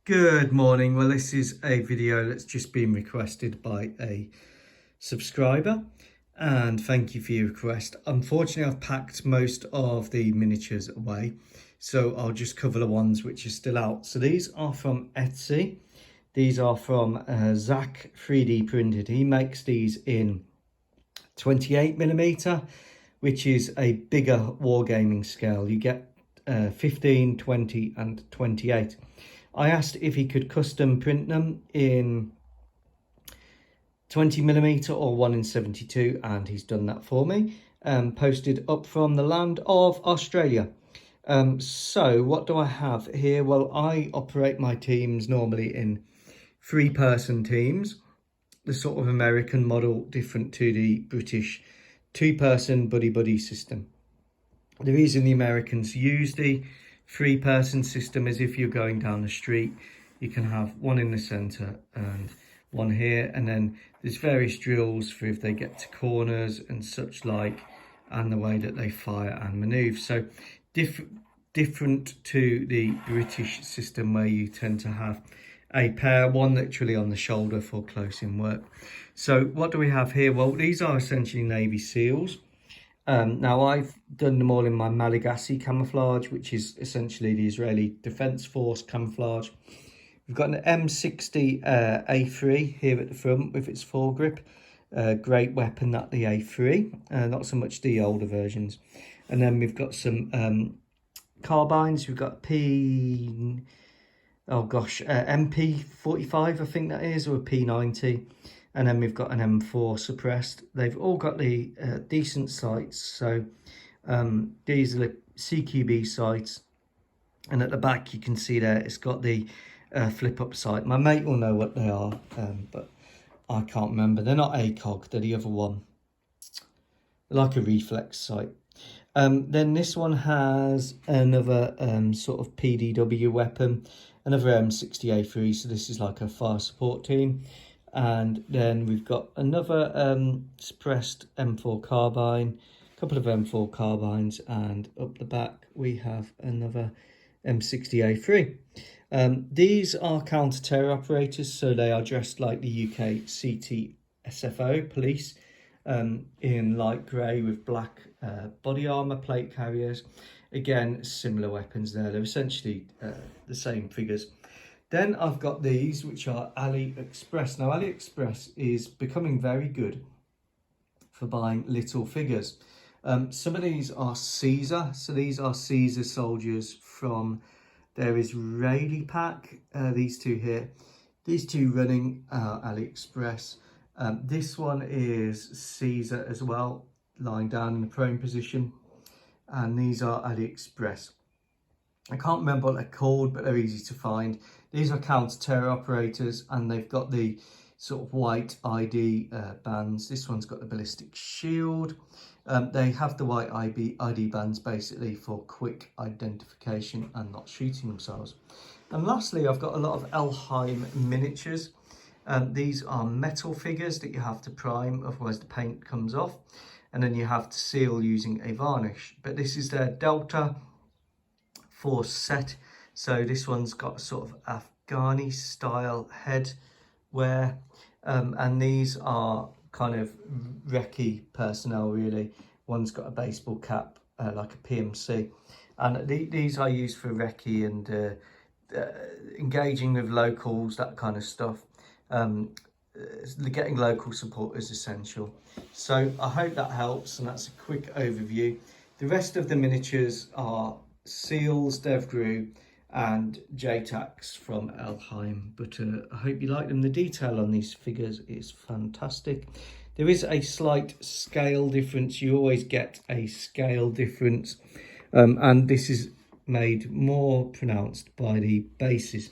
Good morning. Well, this is a video that's just been requested by a subscriber, and thank you for your request. Unfortunately, I've packed most of the miniatures away, so I'll just cover the ones which are still out. So these are from Etsy. These are from Zach 3D Printed. He makes these in 28mm, which is a bigger wargaming scale. You get 15, 20 and 28. I asked if he could custom print them in 20mm or 1 in 72, and he's done that for me. Posted up from the land of Australia. So what do I have here? Well, I operate my teams normally in 3-person teams, the sort of American model, different to the British 2-person buddy system. The reason the Americans use the 3-person system is if you're going down the street, you can have one in the center and one here, and then there's various drills for if they get to corners and such like, and the way that they fire and maneuver. So different to the British system, where you tend to have a pair, one literally on the shoulder for close in work. So what do we have here? Well, these are essentially Navy SEALs. Now I've done them all in my Malagasy camouflage, which is essentially the Israeli Defence Force camouflage. We've got an M60 A3 here at the front with its foregrip. Great weapon, that the A3, not so much the older versions. And then we've got some carbines. We've got MP45, I think that is, or a P90. And then we've got an M4 suppressed. They've all got the decent sights. So these are the CQB sights. And at the back, you can see there, it's got the flip up sight. My mate will know what they are, but I can't remember. They're not ACOG, they're the other one. They're like a reflex sight. Then this one has another sort of PDW weapon, another M60A3. So this is like a fire support team. And then we've got another suppressed M4 carbine, a couple of M4 carbines, and up the back we have another M60A3. These are counter-terror operators, so they are dressed like the UK CTSFO police, in light grey with black body armour, plate carriers. Again, similar weapons there. They're essentially the same figures. Then I've got these, which are AliExpress. Now, AliExpress is becoming very good for buying little figures. Some of these are Caesar. So these are Caesar soldiers from their Israeli pack. These two here. These two running AliExpress. This one is Caesar as well, lying down in the prone position. And these are AliExpress. I can't remember what they're called, but they're easy to find. These are counter-terror operators, and they've got the sort of white ID bands. This one's got the ballistic shield. They have the white ID bands basically for quick identification and not shooting themselves. And lastly, I've got a lot of Elheim miniatures. These are metal figures that you have to prime, otherwise the paint comes off. And then you have to seal using a varnish. But this is their Delta Force set. So this one's got sort of Afghani style head wear, and these are kind of recce personnel really. One's got a baseball cap, like a PMC, and these I use for recce and engaging with locals, that kind of stuff. Getting local support is essential. So I hope that helps, and that's a quick overview. The rest of the miniatures are Seals, DevGru and JTACs from Elheim, but I hope you like them. The detail on these figures is fantastic. There is a slight scale difference. You always get a scale difference, and this is made more pronounced by the bases.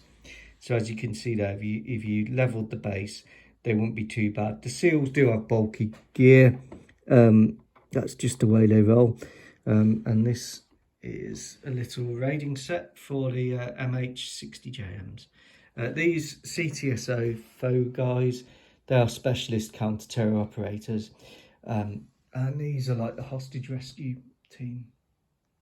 So as you can see there, if you leveled the base, they wouldn't be too bad. The Seals do have bulky gear. That's just the way they roll. And this is a little raiding set for the MH60JMs. These CTSO guys, they are specialist counter-terror operators. And these are like the hostage rescue team.